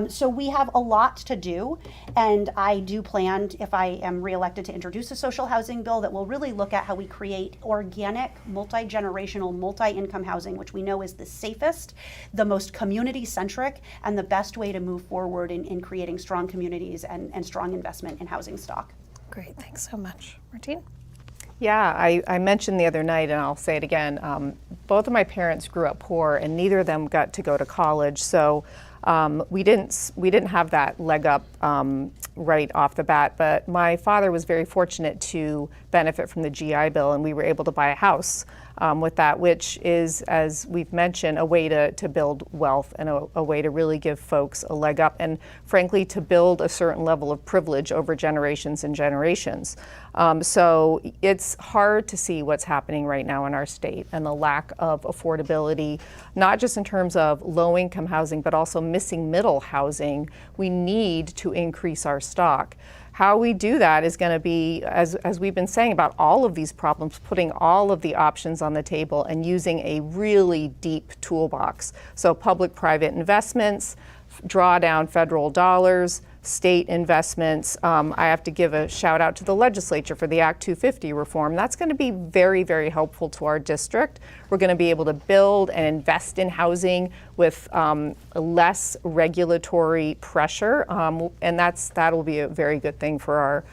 So we have a lot to do, and I do plan, if I am reelected, to introduce a social housing bill that will really look at how we create organic, multi-generational, multi-income housing, which we know is the safest, the most community-centric, and the best way to move forward in creating strong communities and strong investment in housing stock. Great, thanks so much. Martine? Yeah, I mentioned the other night, and I'll say it again, both of my parents grew up poor, and neither of them got to go to college, so we didn't have that leg up right off the bat, but my father was very fortunate to benefit from the GI Bill, and we were able to buy a house with that, which is, as we've mentioned, a way to build wealth and a way to really give folks a leg up, and frankly to build a certain level of privilege over generations and generations. So it's hard to see what's happening right now in our state and the lack of affordability, not just in terms of low-income housing, but also missing middle housing. We need to increase our stock. How we do that is going to be, as we've been saying about all of these problems, putting all of the options on the table and using a really deep toolbox. So public-private investments, draw down federal dollars, state investments. I have to give a shout out to the legislature for the Act 250 reform. That's going to be very, very helpful to our district. We're going to be able to build and invest in housing with less regulatory pressure, and that'll be a very good thing for our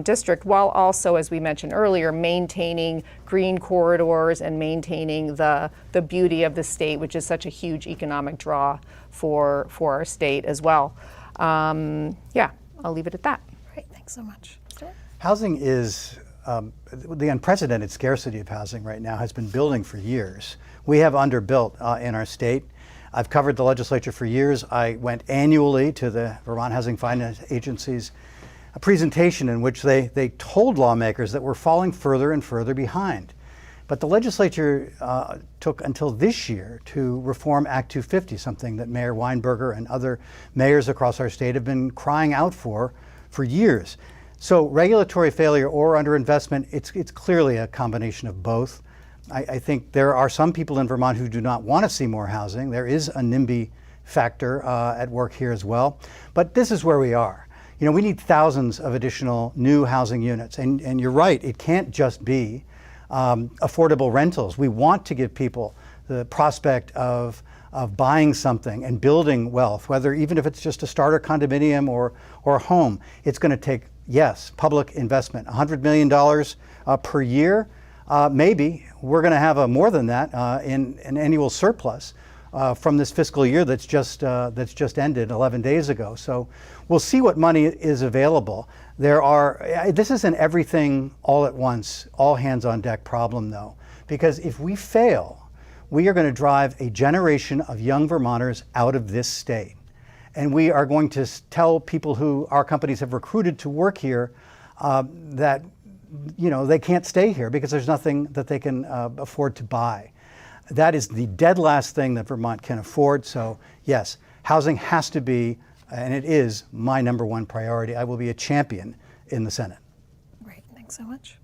district, while also, as we mentioned earlier, maintaining green corridors and maintaining the beauty of the state, which is such a huge economic draw for our state as well. Yeah, I'll leave it at that. Great, thanks so much. Stewart? Housing is, the unprecedented scarcity of housing right now has been building for years. We have underbuilt in our state. I've covered the legislature for years. I went annually to the Vermont Housing Finance Agency's a presentation in which they told lawmakers that we're falling further and further behind. But the legislature took until this year to reform Act 250, something that Mayor Weinberger and other mayors across our state have been crying out for years. So regulatory failure or underinvestment, it's clearly a combination of both. I think there are some people in Vermont who do not want to see more housing. There is a NIMBY factor at work here as well. But this is where we are. You know, we need thousands of additional new housing units. And you're right, it can't just be affordable rentals. We want to give people the prospect of buying something and building wealth, whether even if it's just a starter condominium or a home. It's going to take, yes, public investment, $100 million per year. Maybe we're going to have more than that in an annual surplus from this fiscal year that's just ended 11 days ago. So we'll see what money is available. This is an everything all at once, all hands on deck problem though, because if we fail, we are going to drive a generation of young Vermonters out of this state. And we are going to tell people who our companies have recruited to work here that they can't stay here because there's nothing that they can afford to buy. That is the dead last thing that Vermont can afford. So yes, housing has to be, and it is, my number one priority. I will be a champion in the Senate. Great, thanks so much.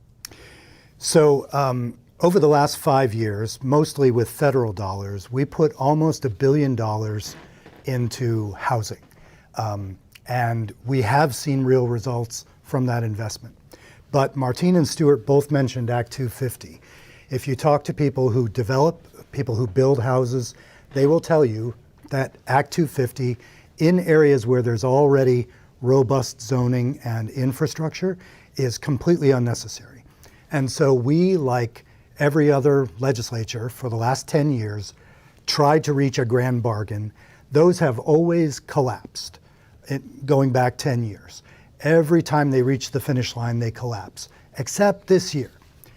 So over the last 5 years, mostly with federal dollars, we put almost $1 billion into housing. And we have seen real results from that investment. But Martine and Stewart both mentioned Act 250. If you talk to people who develop, people who build houses, they will tell you that Act 250, in areas where there's already robust zoning and infrastructure, is completely unnecessary. And so we, like every other legislature for the last 10 years, tried to reach a grand bargain. Those have always collapsed, going back 10 years. Every time they reach the finish line, they collapse, except this year.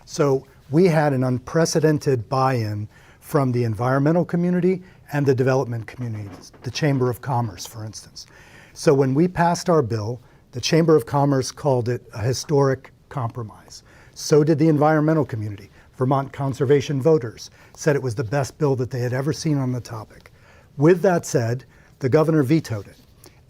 So we had an unprecedented buy-in from the environmental community and the development communities, the Chamber of Commerce, for instance. So when we passed our bill, the Chamber of Commerce called it a historic compromise. So did the environmental community. Vermont conservation voters said it was the best bill that they had ever seen on the topic. With that said, the governor vetoed it.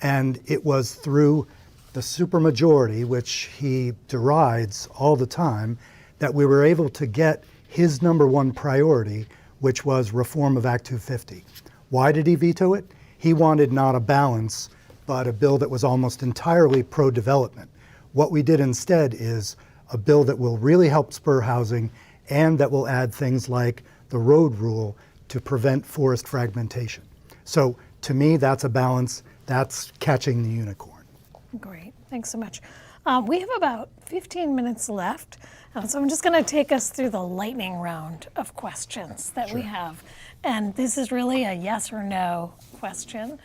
And it was through the supermajority, which he derides all the time, that we were able to get his number one priority, which was reform of Act 250. Why did he veto it? He wanted not a balance, but a bill that was almost entirely pro-development. What we did instead is a bill that will really help spur housing and that will add things like the road rule to prevent forest fragmentation. So to me, that's a balance. That's catching the unicorn. Great, thanks so much. We have about 15 minutes left, so I'm just going to take us through the lightning round of questions that we have. And this is really a yes or no question.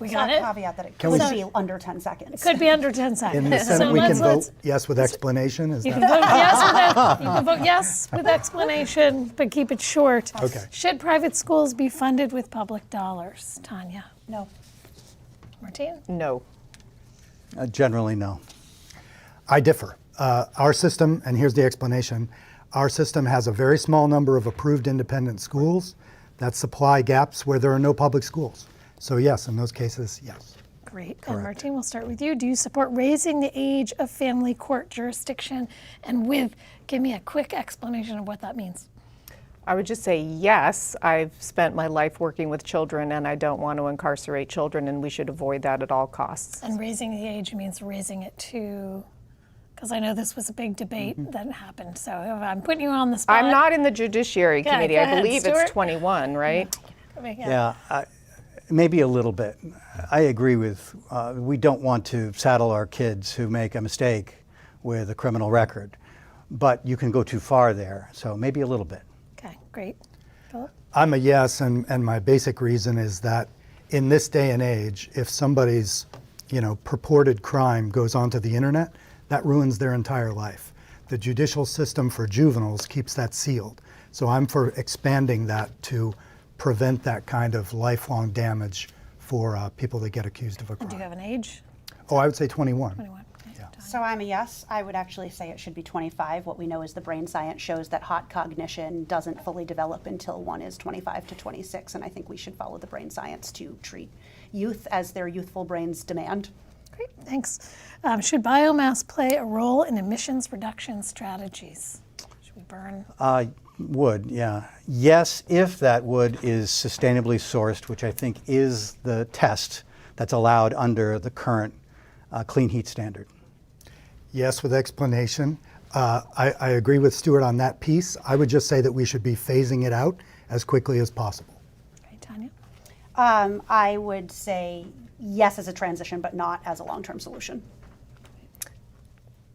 We got it? Caveat that it Can could we- be under 10 seconds. It could be under 10 seconds. In the Senate, So we can let's- vote yes with explanation. Is You that can vote yes with you can vote yes with explanation, but keep it short. Okay. Should private schools be funded with public dollars? Tanya? No. Martine? No. Generally, no. I differ. Our system, and here's the explanation, our system has a very small number of approved independent schools that supply gaps where there are no public schools. So yes, in those cases, yes. Great. And Martine, we'll start with you. Do you support raising the age of family court jurisdiction? And give me a quick explanation of what that means. I would just say yes. I've spent my life working with children, and I don't want to incarcerate children, and we should avoid that at all costs. And raising the age means raising it to, because I know this was a big debate that happened. So if I'm putting you on the spot. I'm not in the Judiciary Yeah, Committee. go I ahead, believe Stewart. it's 21, right? Yeah. Maybe a little bit. I agree with, we don't want to saddle our kids who make a mistake with a criminal record, but you can go too far there, so maybe a little bit. Okay, great. Philip? I'm a yes, and my basic reason is that in this day and age, if somebody's, purported crime goes onto the internet, that ruins their entire life. The judicial system for juveniles keeps that sealed. So I'm for expanding that to prevent that kind of lifelong damage for people that get accused of a crime. Do you have an age? Oh, I would say 21. 21. Okay. Yeah. So I'm a yes. I would actually say it should be 25. What we know is the brain science shows that hot cognition doesn't fully develop until one is 25 to 26, and I think we should follow the brain science to treat youth as their youthful brains demand. Great, thanks. Should biomass play a role in emissions reduction strategies? Should we burn? Wood, yeah. Yes, if that wood is sustainably sourced, which I think is the test that's allowed under the current clean heat standard. Yes, with explanation. I agree with Stewart on that piece. I would just say that we should be phasing it out as quickly as possible. Okay, Tanya? I would say yes as a transition, but not as a long-term solution.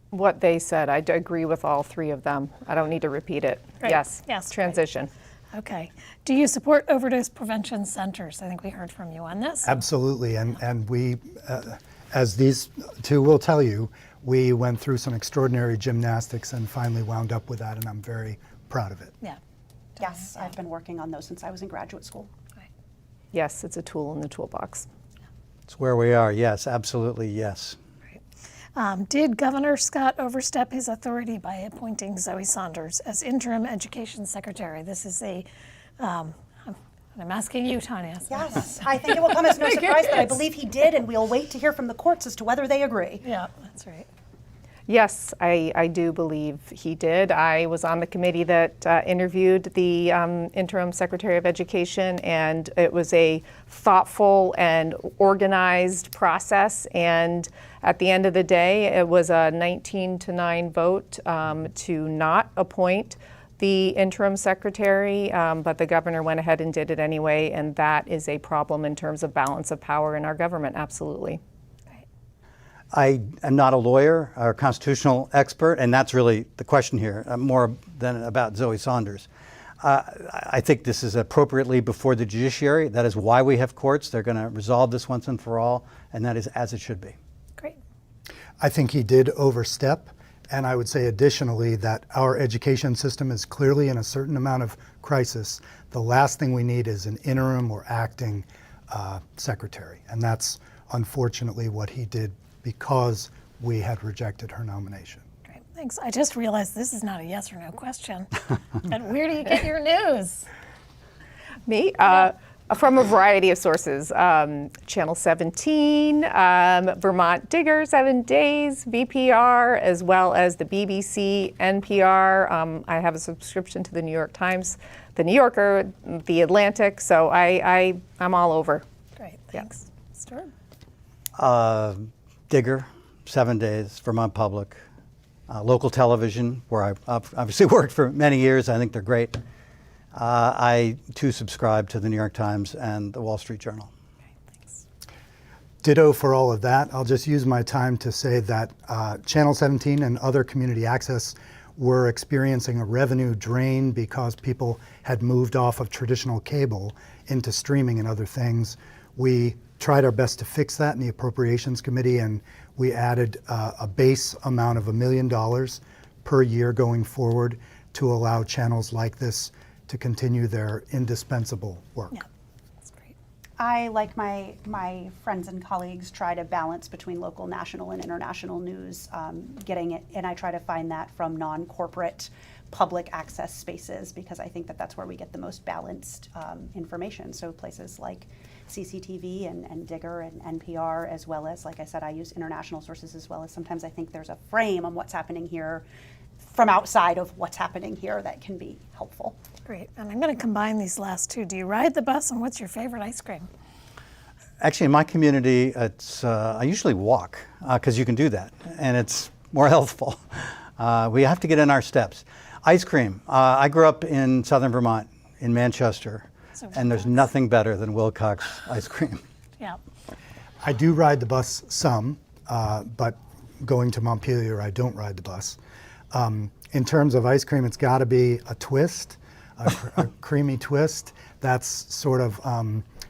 What they said, I agree with all three of them. I don't need to repeat it. Right. Yes, Yes, transition. Okay. Do you support overdose prevention centers? I think we heard from you on this. Absolutely, and we, as these two will tell you, we went through some extraordinary gymnastics and finally wound up with that, and I'm very proud of it. Yeah. Yes, I've been working on those since I was in graduate school. Right. Yes, it's a tool in the toolbox. It's where we are, yes, absolutely, yes. Did Governor Scott overstep his authority by appointing Zoe Saunders as interim education secretary? This is I'm asking you, Tanya. Yes, I think it will come as no surprise that I believe he did, and we'll wait to hear from the courts as to whether they agree. Yeah, that's right. Yes, I do believe he did. I was on the committee that interviewed the interim Secretary of Education, and it was a thoughtful and organized process. And at the end of the day, it was a 19-9 vote to not appoint the interim secretary, but the governor went ahead and did it anyway, and that is a problem in terms of balance of power in our government, absolutely. I am not a lawyer or a constitutional expert, and that's really the question here, more than about Zoe Saunders. I think this is appropriately before the judiciary. That is why we have courts. They're going to resolve this once and for all, and that is as it should be. Great. I think he did overstep, and I would say additionally that our education system is clearly in a certain amount of crisis. The last thing we need is an interim or acting secretary, and that's unfortunately what he did because we had rejected her nomination. Great. Thanks. I just realized this is not a yes or no question. But where do you get your news? Me? From a variety of sources. Channel 17, Vermont Digger, 7 Days, VPR, as well as the BBC, NPR. I have a subscription to the New York Times, the New Yorker, the Atlantic, so I'm all over. Great. Thanks. Stewart? Digger, 7 Days, Vermont Public, local television, where I've obviously worked for many years. I think they're great. I too subscribe to the New York Times and the Wall Street Journal. Okay, thanks. Ditto for all of that. I'll just use my time to say that Channel 17 and other community access were experiencing a revenue drain because people had moved off of traditional cable into streaming and other things. We tried our best to fix that in the Appropriations Committee, and we added a base amount of $1 million per year going forward to allow channels like this to continue their indispensable work. Yeah, that's great. I, like my friends and colleagues, try to balance between local, national, and international news, getting it, and I try to find that from non-corporate public access spaces because I think that that's where we get the most balanced information. So places like CCTV and Digger and NPR, as well as, like I said, I use international sources as well as sometimes I think there's a frame on what's happening here from outside of what's happening here that can be helpful. Great. And I'm going to combine these last two. Do you ride the bus, and what's your favorite ice cream? Actually, in my community, I usually walk because you can do that, and it's more healthful. We have to get in our steps. Ice cream. I grew up in southern Vermont, in Manchester, and there's nothing better than Wilcox ice cream. Yeah. I do ride the bus some, but going to Montpelier, I don't ride the bus. In terms of ice cream, it's got to be a twist, a creamy twist. That's sort of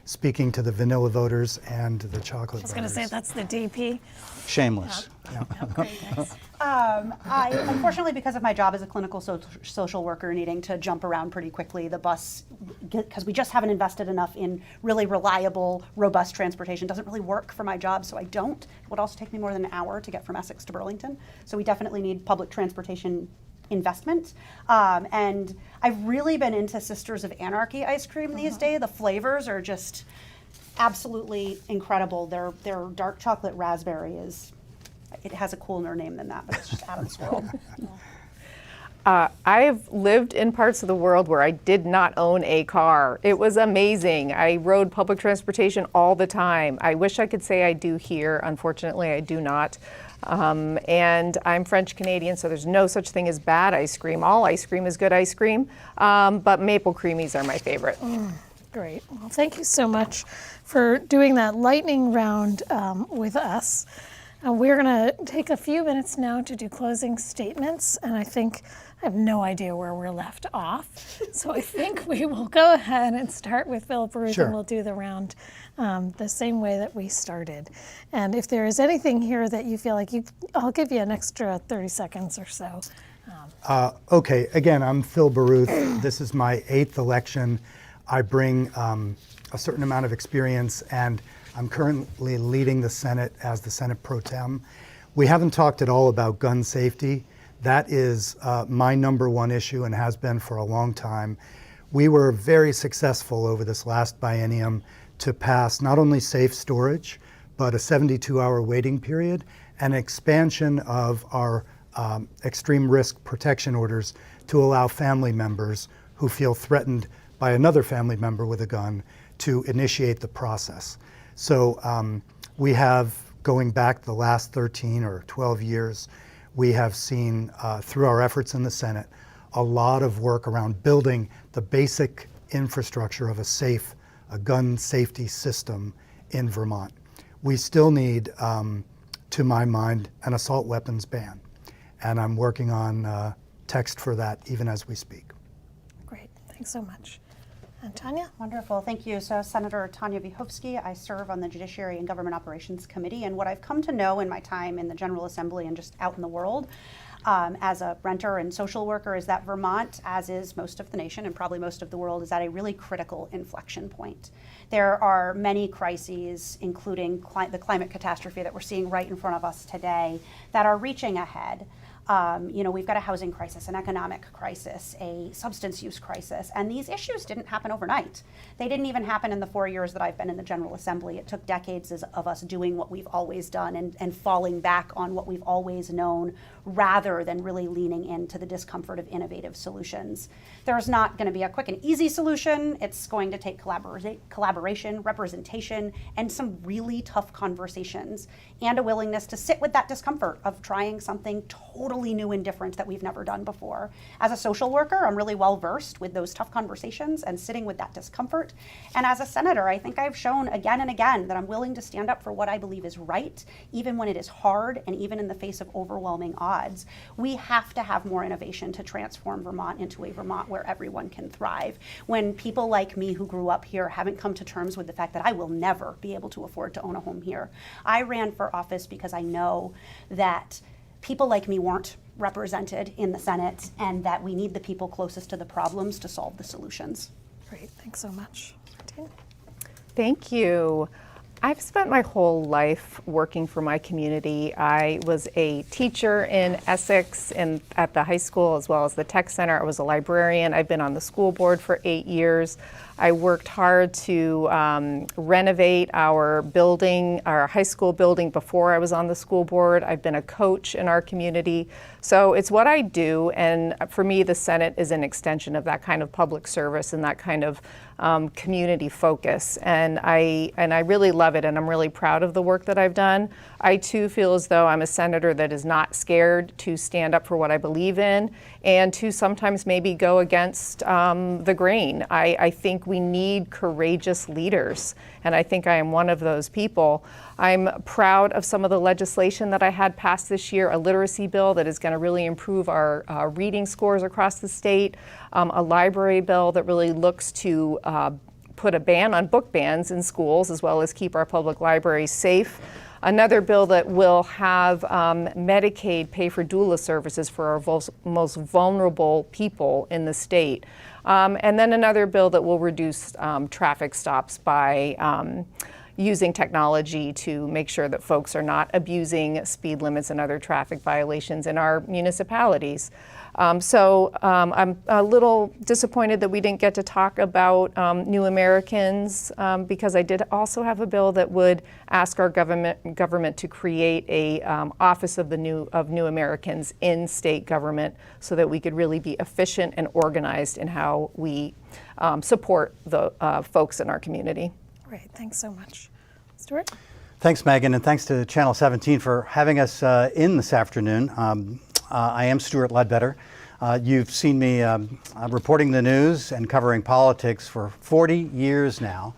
speaking to the vanilla voters and the chocolate I was going to voters. say that's the DP. Shameless. Yeah, great, thanks. I, unfortunately, because of my job as a clinical social worker, needing to jump around pretty quickly, the bus, because we just haven't invested enough in really reliable, robust transportation, doesn't really work for my job, so I don't. It would also take me more than an hour to get from Essex to Burlington. So we definitely need public transportation investment. And I've really been into Sisters of Anarchy ice cream these days. The flavors are just absolutely incredible. Their dark chocolate raspberry it has a cooler name than that, but it's just out of this world. I've lived in parts of the world where I did not own a car. It was amazing. I rode public transportation all the time. I wish I could say I do here. Unfortunately, I do not. And I'm French Canadian, so there's no such thing as bad ice cream. All ice cream is good ice cream, but maple creamies are my favorite. Great. Well, thank you so much for doing that lightning round with us. We're going to take a few minutes now to do closing statements, and I have no idea where we're left off. So I think we will go ahead and start with Philip Baruth, Sure. and we'll do the round the same way that we started. And if there is anything here that you feel like I'll give you an extra 30 seconds or so. Okay, again, I'm Phil Baruth. This is my 8th election. I bring a certain amount of experience, and I'm currently leading the Senate as the Senate Pro Tem. We haven't talked at all about gun safety. That is my #1 issue and has been for a long time. We were very successful over this last biennium to pass not only safe storage, but a 72-hour waiting period and expansion of our extreme risk protection orders to allow family members who feel threatened by another family member with a gun to initiate the process. So we have, going back the last 13 or 12 years, we have seen through our efforts in the Senate a lot of work around building the basic infrastructure of a gun safety system in Vermont. We still need, to my mind, an assault weapons ban, and I'm working on text for that even as we speak. Great. Thanks so much. And Tanya? Wonderful, thank you. So Senator Tanya Vyhovsky, I serve on the Judiciary and Government Operations Committee, and what I've come to know in my time in the General Assembly and just out in the world as a renter and social worker is that Vermont, as is most of the nation and probably most of the world, is at a really critical inflection point. There are many crises, including the climate catastrophe that we're seeing right in front of us today, that are reaching ahead. We've got a housing crisis, an economic crisis, a substance use crisis, and these issues didn't happen overnight. They didn't even happen in the 4 years that I've been in the General Assembly. It took decades of us doing what we've always done and falling back on what we've always known rather than really leaning into the discomfort of innovative solutions. There's not going to be a quick and easy solution. It's going to take collaboration, representation, and some really tough conversations, and a willingness to sit with that discomfort of trying something totally new and different that we've never done before. As a social worker, I'm really well versed with those tough conversations and sitting with that discomfort. And as a senator, I think I've shown again and again that I'm willing to stand up for what I believe is right, even when it is hard and even in the face of overwhelming odds. We have to have more innovation to transform Vermont into a Vermont where everyone can thrive. When people like me who grew up here haven't come to terms with the fact that I will never be able to afford to own a home here. I ran for office because I know that people like me weren't represented in the Senate and that we need the people closest to the problems to solve the solutions. Great. Thanks so much. Martine? Thank you. I've spent my whole life working for my community. I was a teacher in Essex and at the high school as well as the tech center. I was a librarian. I've been on the school board for 8 years. I worked hard to renovate our building, our high school building, before I was on the school board. I've been a coach in our community. So it's what I do, and for me the Senate is an extension of that kind of public service and that kind of community focus, and I really love it, and I'm really proud of the work that I've done. I too feel as though I'm a senator that is not scared to stand up for what I believe in and to sometimes maybe go against the grain. I think we need courageous leaders, and I think I am one of those people. I'm proud of some of the legislation that I had passed this year, a literacy bill that is going to really improve our reading scores across the state, a library bill that really looks to put a ban on book bans in schools as well as keep our public libraries safe. Another bill that will have Medicaid pay for doula services for our most vulnerable people in the state. And then another bill that will reduce traffic stops by using technology to make sure that folks are not abusing speed limits and other traffic violations in our municipalities. So I'm a little disappointed that we didn't get to talk about New Americans because I did also have a bill that would ask our government to create a Office of New Americans in state government so that we could really be efficient and organized in how we support the folks in our community. Great, thanks so much. Stewart? Thanks, Meghan, and thanks to Channel 17 for having us in this afternoon. I am Stewart Ledbetter. You've seen me reporting the news and covering politics for 40 years now.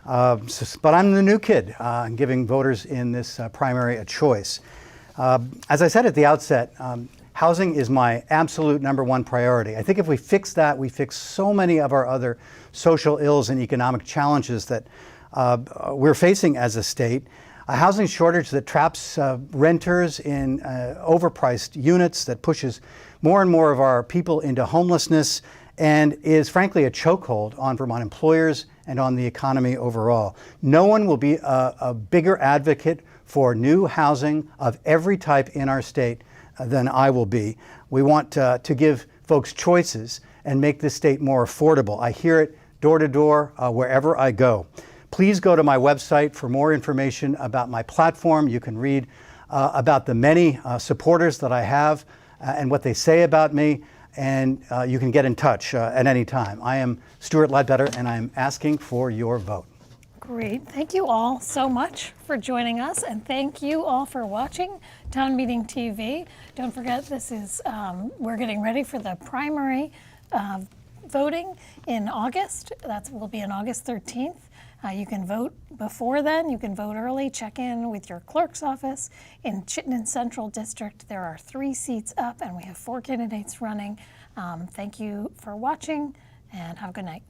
But I'm the new kid, giving voters in this primary a choice. As I said at the outset, housing is my absolute #1 priority. I think if we fix that, we fix so many of our other social ills and economic challenges that we're facing as a state. A housing shortage that traps renters in overpriced units, that pushes more and more of our people into homelessness, and is frankly a chokehold on Vermont employers and on the economy overall. No one will be a bigger advocate for new housing of every type in our state than I will be. We want to give folks choices and make this state more affordable. I hear it door to door wherever I go. Please go to my website for more information about my platform. You can read about the many supporters that I have and what they say about me, and you can get in touch at any time. I am Stewart Ledbetter, and I'm asking for your vote. Great. Thank you all so much for joining us, and thank you all for watching Town Meeting TV. Don't forget, this is we're getting ready for the primary voting in August. That will be on August 13th. You can vote before then. You can vote early. Check in with your clerk's office. In Chittenden Central District, there are 3 seats up, and we have 4 candidates running. Thank you for watching, and have a good night.